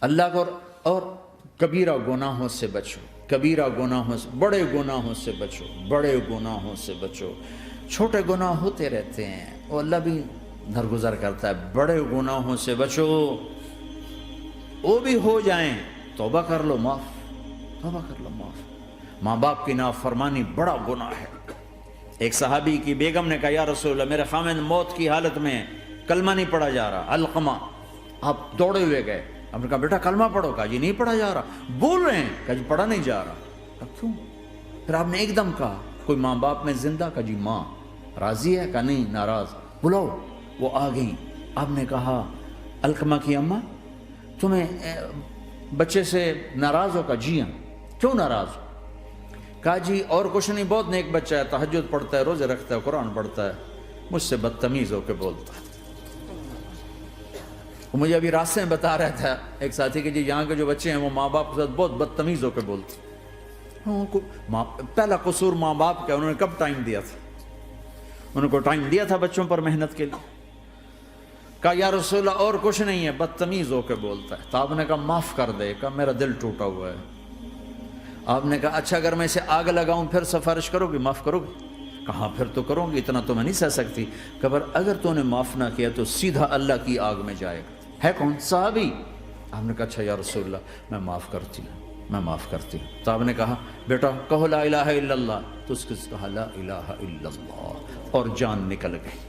اللہ کو اور کبیرہ گناہوں سے بچو، کبیرہ گناہوں سے، بڑے گناہوں سے بچو، بڑے گناہوں سے بچو۔ چھوٹے گناہ ہوتے رہتے ہیں اور اللہ بھی درگزر کرتا ہے، بڑے گناہوں سے بچو، وہ بھی ہو جائیں توبہ کر لو معاف، توبہ کر لو معاف۔ ماں باپ کی نافرمانی بڑا گناہ ہے۔ ایک صحابی کی بیگم نے کہا یا رسول اللہ میرے خاوند موت کی حالت میں کلمہ نہیں پڑھا جا رہا، علقمہ۔ آپ دوڑے ہوئے گئے، آپ نے کہا بیٹا کلمہ پڑھو، کہا جی نہیں پڑھا جا رہا، بول رہے ہیں، کہا جی پڑھا نہیں جا رہا، کہا کیوں؟ پھر آپ نے ایک دم کہا کوئی ماں باپ میں زندہ؟ کہا جی ماں۔ راضی ہے؟ کہا نہیں ناراض، بلاؤ۔ وہ آ گئیں، آپ نے کہا علقمہ کی اماں تمہیں بچے سے ناراض ہو؟ کہا جی ہاں۔ کیوں ناراض ہو؟ کہا جی اور کچھ نہیں، بہت نیک بچہ ہے، تہجد پڑھتا ہے، روزے رکھتا ہے، قرآن پڑھتا ہے، مجھ سے بدتمیز ہو کے بولتا ہے۔ وہ مجھے ابھی راستے میں بتا رہا تھا ایک ساتھی کہ جی یہاں کے جو بچے ہیں وہ ماں باپ کے ساتھ بہت بدتمیز ہو کے بولتے ہیں۔ پہلا قصور ماں باپ کا، انہوں نے کب ٹائم دیا تھا؟ انہوں کو ٹائم دیا تھا بچوں پر محنت کے لیے؟ کہا یا رسول اللہ اور کچھ نہیں ہے، بدتمیز ہو کے بولتا ہے۔ تو آپ نے کہا معاف کر دے، کہا میرا دل ٹوٹا ہوا ہے۔ آپ نے کہا اچھا اگر میں اسے آگ لگاؤں پھر سفارش کرو گی، معاف کرو گی؟ کہا پھر تو کروں گی، اتنا تو میں نہیں سہ سکتی۔ کہ پر اگر تو نے معاف نہ کیا تو سیدھا اللہ کی آگ میں جائے گا۔ ہے کون؟ صحابی۔ آپ نے کہا اچھا یا رسول اللہ میں معاف کرتی ہوں، میں معاف کرتی ہوں۔ تو آپ نے کہا بیٹا کہو لا الہ الا اللہ، تو اس کے کہا لا الہ الا اللہ اور جان نکل گئی۔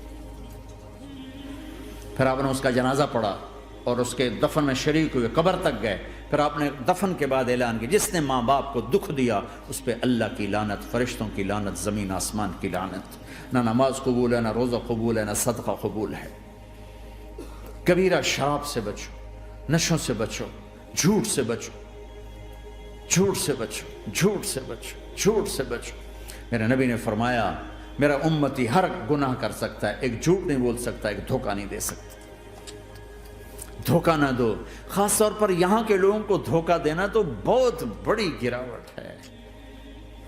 پھر آپ نے اس کا جنازہ پڑھا اور اس کے دفن میں شریک ہوئے، قبر تک گئے۔ پھر آپ نے دفن کے بعد اعلان کیا جس نے ماں باپ کو دکھ دیا اس پہ اللہ کی لعنت، فرشتوں کی لعنت، زمین آسمان کی لعنت۔ نہ نماز قبول ہے، نہ روزہ قبول ہے، نہ صدقہ قبول ہے۔ کبیرہ شراب سے بچو، نشوں سے بچو، جھوٹ سے بچو، جھوٹ سے بچو، جھوٹ سے بچو، جھوٹ سے بچو۔ میرے نبی نے فرمایا میرا امتی ہر گناہ کر سکتا ہے، ایک جھوٹ نہیں بول سکتا، ایک دھوکہ نہیں دے سکتا۔ دھوکہ نہ دو، خاص طور پر یہاں کے لوگوں کو دھوکہ دینا تو بہت بڑی گراوٹ ہے۔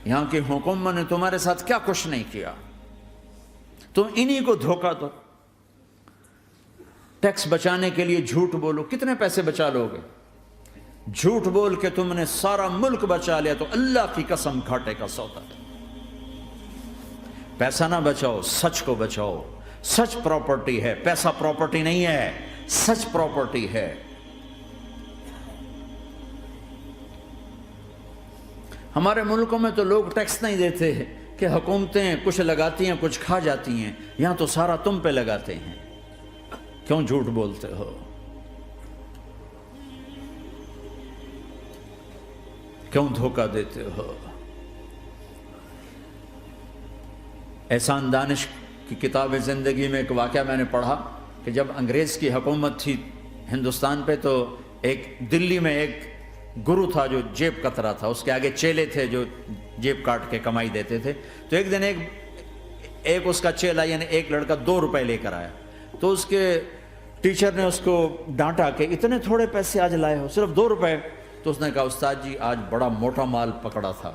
یہاں کی حکومت نے تمہارے ساتھ کیا کچھ نہیں کیا، تم انہی کو دھوکہ دو۔ ٹیکس بچانے کے لیے جھوٹ بولو، کتنے پیسے بچا لو گے؟ جھوٹ بول کے تم نے سارا ملک بچا لیا تو اللہ کی قسم گھاٹے کا سودا ہے۔ پیسہ نہ بچاؤ، سچ کو بچاؤ۔ سچ پراپرٹی ہے، پیسہ پراپرٹی نہیں ہے، سچ پراپرٹی ہے۔ ہمارے ملکوں میں تو لوگ ٹیکس نہیں دیتے کہ حکومتیں کچھ لگاتی ہیں کچھ کھا جاتی ہیں، یہاں تو سارا تم پہ لگاتے ہیں۔ کیوں جھوٹ بولتے ہو؟ کیوں دھوکہ دیتے ہو؟ احسان دانش کی کتاب زندگی میں ایک واقعہ میں نے پڑھا کہ جب انگریز کی حکومت تھی ہندوستان پہ تو ایک دلی میں ایک گرو تھا جو جیب کترا تھا، اس کے آگے چیلے تھے جو جیب کاٹ کے کمائی دیتے تھے۔ تو ایک دن ایک اس کا چیلا یعنی ایک لڑکا 2 روپے لے کر آیا، تو اس کے ٹیچر نے اس کو ڈانٹا کہ اتنے تھوڑے پیسے آج لائے ہو، صرف 2 روپے۔ تو اس نے کہا استاد جی آج بڑا موٹا مال پکڑا تھا،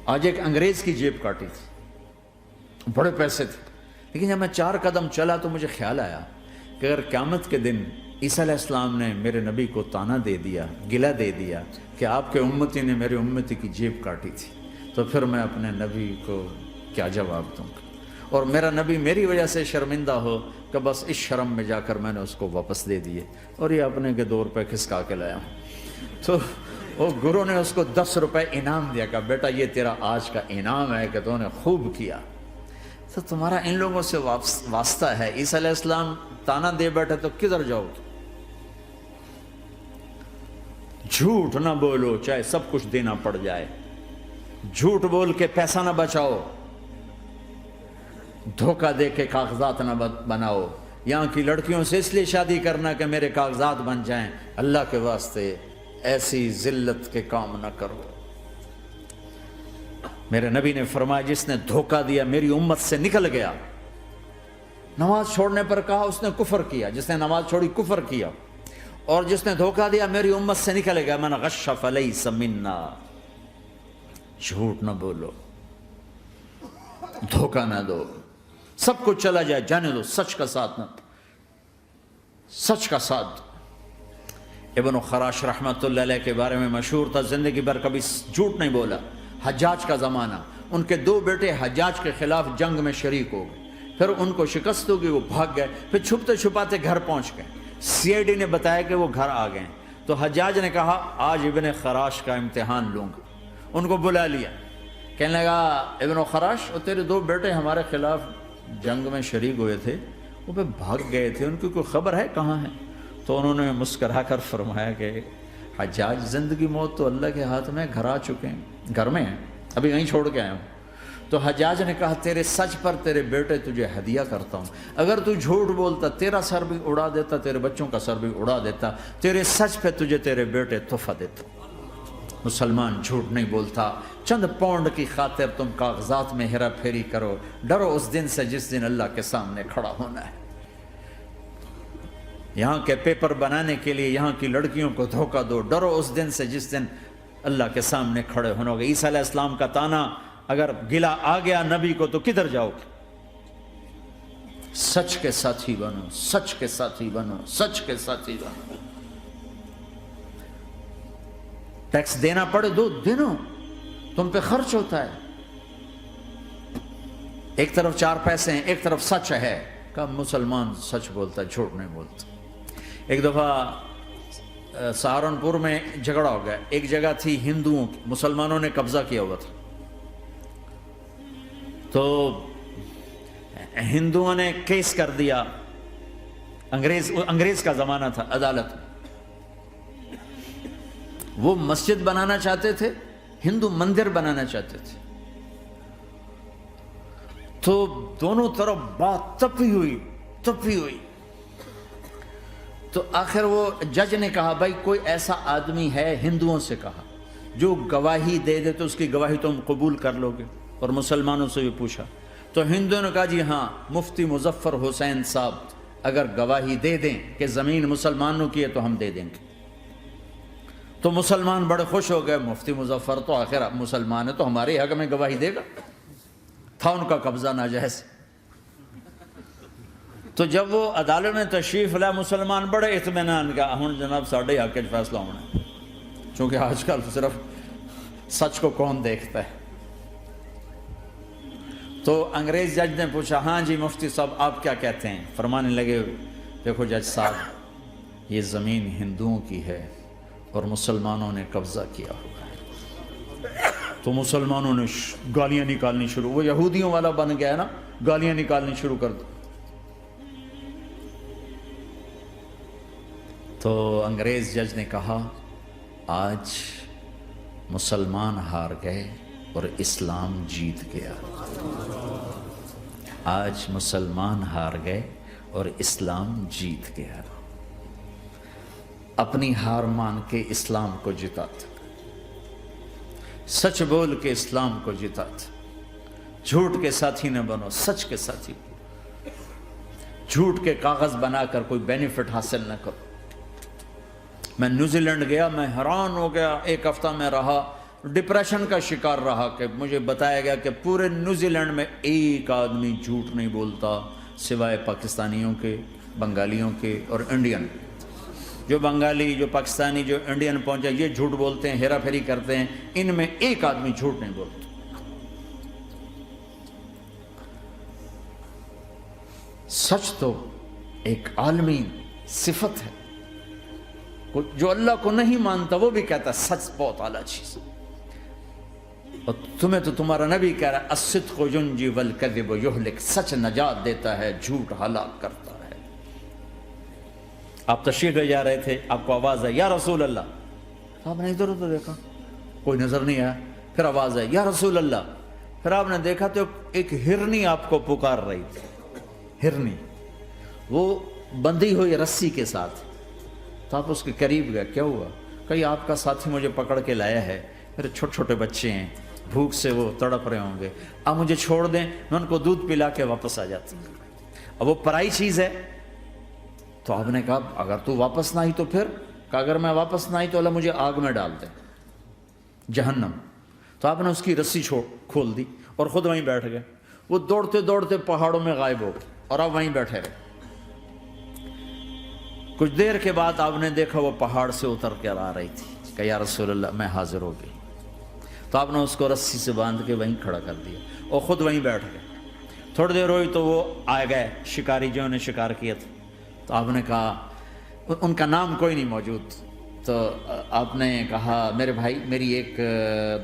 آج ایک انگریز کی جیب کاٹی تھی، بڑے پیسے تھے۔ لیکن جب میں 4 قدم چلا تو مجھے خیال آیا کہ اگر قیامت کے دن عیسیٰ علیہ السلام نے میرے نبی کو تانا دے دیا، گلہ دے دیا کہ آپ کے امتی نے میرے امتی کی جیب کاٹی تھی، تو پھر میں اپنے نبی کو کیا جواب دوں گا؟ اور میرا نبی میری وجہ سے شرمندہ ہو کہ بس اس شرم میں جا کر میں نے اس کو واپس دے دیے اور یہ اپنے کے 2 روپے کھسکا کے لایا ہوں۔ تو وہ گرو نے اس کو 10 روپے انعام دیا کہ بیٹا یہ تیرا آج کا انعام ہے کہ تو نے خوب کیا۔ تو تمہارا ان لوگوں سے واسطہ ہے، عیسیٰ علیہ السلام تانا دے بیٹھے تو کدھر جاؤ گے؟ جھوٹ نہ بولو چاہے سب کچھ دینا پڑ جائے، جھوٹ بول کے پیسہ نہ بچاؤ، دھوکہ دے کے کاغذات نہ بناؤ۔ یہاں کی لڑکیوں سے اس لیے شادی کرنا کہ میرے کاغذات بن جائیں، اللہ کے واسطے ایسی ذلت کے کام نہ کرو۔ میرے نبی نے فرمایا جس نے دھوکہ دیا میری امت سے نکل گیا۔ نماز چھوڑنے پر کہا اس نے کفر کیا، جس نے نماز چھوڑی کفر کیا، اور جس نے دھوکہ دیا میری امت سے نکل گیا۔ من غش فلیس منا، جھوٹ نہ بولو، دھوکہ نہ دو، سب کچھ چلا جائے جانے دو، سچ کا ساتھ نہ، سچ کا ساتھ۔ ابن خراش رحمۃ اللہ علیہ کے بارے میں مشہور تھا، زندگی بھر کبھی جھوٹ نہیں بولا۔ حجاج کا زمانہ، ان کے 2 بیٹے حجاج کے خلاف جنگ میں شریک ہو گئے، پھر ان کو شکست ہوگی، وہ بھاگ گئے، پھر چھپتے چھپاتے گھر پہنچ گئے۔ سی آئی ڈی نے بتایا کہ وہ گھر آ گئے، تو حجاج نے کہا آج ابن خراش کا امتحان لوں گا۔ ان کو بلا لیا، کہنے لگا ابن خراش، وہ تیرے 2 بیٹے ہمارے خلاف جنگ میں شریک ہوئے تھے، وہ پہ بھاگ گئے تھے، ان کی کوئی خبر ہے کہاں ہے؟ تو انہوں نے مسکرا کر فرمایا کہ حجاج، زندگی موت تو اللہ کے ہاتھ میں، گھر آ چکے ہیں، گھر میں ہیں، ابھی یہیں چھوڑ کے آیا ہوں۔ تو حجاج نے کہا تیرے سچ پر تیرے بیٹے تجھے ہدیہ کرتا ہوں، اگر تو جھوٹ بولتا تیرا سر بھی اڑا دیتا، تیرے بچوں کا سر بھی اڑا دیتا، تیرے سچ پہ تجھے تیرے بیٹے تحفہ دیتا۔ مسلمان جھوٹ نہیں بولتا۔ چند پاؤنڈ کی خاطر تم کاغذات میں ہیرا پھیری کرو، ڈرو اس دن سے جس دن اللہ کے سامنے کھڑا ہونا ہے۔ یہاں کے پیپر بنانے کے لیے یہاں کی لڑکیوں کو دھوکہ دو، ڈرو اس دن سے جس دن اللہ کے سامنے کھڑے ہونا ہوگا۔ عیسیٰ علیہ السلام کا تانا اگر گلا آ گیا نبی کو تو کدھر جاؤ گے؟ سچ کے ساتھی بنو، سچ کے ساتھی بنو، سچ کے ساتھی بنو۔ ٹیکس دینا پڑے دو، دینو، تم پہ خرچ ہوتا ہے۔ ایک طرف 4 پیسے ہیں، ایک طرف سچ ہے، کہ مسلمان سچ بولتا ہے، جھوٹ نہیں بولتا۔ ایک دفعہ سہارنپور میں جھگڑا ہو گیا، ایک جگہ تھی ہندوؤں کی، مسلمانوں نے قبضہ کیا ہوا تھا، تو ہندوؤں نے کیس کر دیا، انگریز کا زمانہ تھا، عدالت میں۔ وہ مسجد بنانا چاہتے تھے، ہندو مندر بنانا چاہتے تھے، تو دونوں طرف بات تپی ہوئی۔ تو آخر وہ جج نے کہا بھائی کوئی ایسا آدمی ہے، ہندوؤں سے کہا، جو گواہی دے دے تو اس کی گواہی تم قبول کر لو گے؟ اور مسلمانوں سے بھی پوچھا، تو ہندوؤں نے کہا جی ہاں، مفتی مظفر حسین صاحب اگر گواہی دے دیں کہ زمین مسلمانوں کی ہے تو ہم دے دیں گے۔ تو مسلمان بڑے خوش ہو گئے، مفتی مظفر تو آخر مسلمان ہے تو ہمارے حق میں گواہی دے گا، تھا ان کا قبضہ ناجائز۔ تو جب وہ عدالت میں تشریف لائے، مسلمان بڑے اطمینان کا، ہن جناب ساڈے حق وچ فیصلہ ہونا ہے، چونکہ آج کل صرف سچ کو کون دیکھتا ہے۔ تو انگریز جج نے پوچھا ہاں جی مفتی صاحب آپ کیا کہتے ہیں؟ فرمانے لگے دیکھو جج صاحب، یہ زمین ہندوؤں کی ہے اور مسلمانوں نے قبضہ کیا ہوا ہے۔ تو مسلمانوں نے گالیاں نکالنی شروع، وہ یہودیوں والا بن گیا نا، گالیاں نکالنی شروع کر دی۔ تو انگریز جج نے کہا آج مسلمان ہار گئے اور اسلام جیت گیا، آج مسلمان ہار گئے اور اسلام جیت گیا۔ اپنی ہار مان کے اسلام کو جتاتا، سچ بول کے اسلام کو جتاتا۔ جھوٹ کے ساتھی نہ بنو، سچ کے ساتھی۔ جھوٹ کے کاغذ بنا کر کوئی بینیفٹ حاصل نہ کرو۔ میں نیوزی لینڈ گیا، میں حیران ہو گیا، 1 ہفتہ میں رہا، ڈپریشن کا شکار رہا کہ مجھے بتایا گیا کہ پورے نیوزی لینڈ میں ایک آدمی جھوٹ نہیں بولتا سوائے پاکستانیوں کے، بنگالیوں کے اور انڈین۔ جو بنگالی، جو پاکستانی، جو انڈین پہنچے یہ جھوٹ بولتے ہیں، ہیرا پھیری کرتے ہیں، ان میں ایک آدمی جھوٹ نہیں بولتا۔ سچ تو ایک عالمی صفت ہے، جو اللہ کو نہیں مانتا وہ بھی کہتا ہے سچ بہت اعلیٰ چیز ہے۔ اور تمہیں تو تمہارا نبی کہہ رہا ہے الصدق ینجی والکذب یہلک، سچ نجات دیتا ہے، جھوٹ ہلاک کرتا ہے۔ آپ تشریف لے جا رہے تھے، آپ کو آواز آئی یا رسول اللہ، آپ نے ادھر ادھر دیکھا، کوئی نظر نہیں آیا، پھر آواز آئی یا رسول اللہ، پھر آپ نے دیکھا تو ایک ہرنی آپ کو پکار رہی تھی، ہرنی، وہ بندھی ہوئی رسی کے ساتھ۔ تو آپ اس کے قریب گئے، کیا ہوا؟ کہ آپ کا ساتھی مجھے پکڑ کے لایا ہے، میرے چھوٹے چھوٹے بچے ہیں، بھوک سے وہ تڑپ رہے ہوں گے، آپ مجھے چھوڑ دیں، میں ان کو دودھ پلا کے واپس آ جاتا ہوں۔ اب وہ پرائی چیز ہے، تو آپ نے کہا اگر تو واپس نہ آئی تو پھر، کہ اگر میں واپس نہ آئی تو اللہ مجھے آگ میں ڈال دے، جہنم۔ تو آپ نے اس کی رسی کھول دی اور خود وہیں بیٹھ گئے۔ وہ دوڑتے دوڑتے پہاڑوں میں غائب ہو گئے اور آپ وہیں بیٹھے رہے۔ کچھ دیر کے بعد آپ نے دیکھا وہ پہاڑ سے اتر کر آ رہی تھی کہ یا رسول اللہ میں حاضر ہو گئی. تو آپ نے اس کو رسی سے باندھ کے وہیں کھڑا کر دیا اور خود وہیں بیٹھ گئے. تھوڑی دیر ہوئی تو وہ آ گئے شکاری جو نے شکار کیا تھا. تو آپ نے کہا, ان کا نام کوئی نہیں موجود, تو آپ نے کہا میرے بھائی میری ایک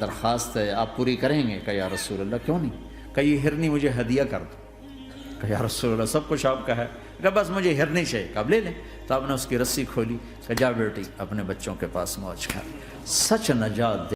درخواست ہے, آپ پوری کریں گے؟ کہ یا رسول اللہ کیوں نہیں؟ کہ یہ ہرنی مجھے ہدیہ کر دو. کہ یا رسول اللہ سب کچھ آپ کا ہے. کہ بس مجھے ہرنی چاہیے. کہ آپ لے لیں. تو آپ نے اس کی رسی کھولی کہ جا بیٹی اپنے بچوں کے پاس موج کر. سچ نجات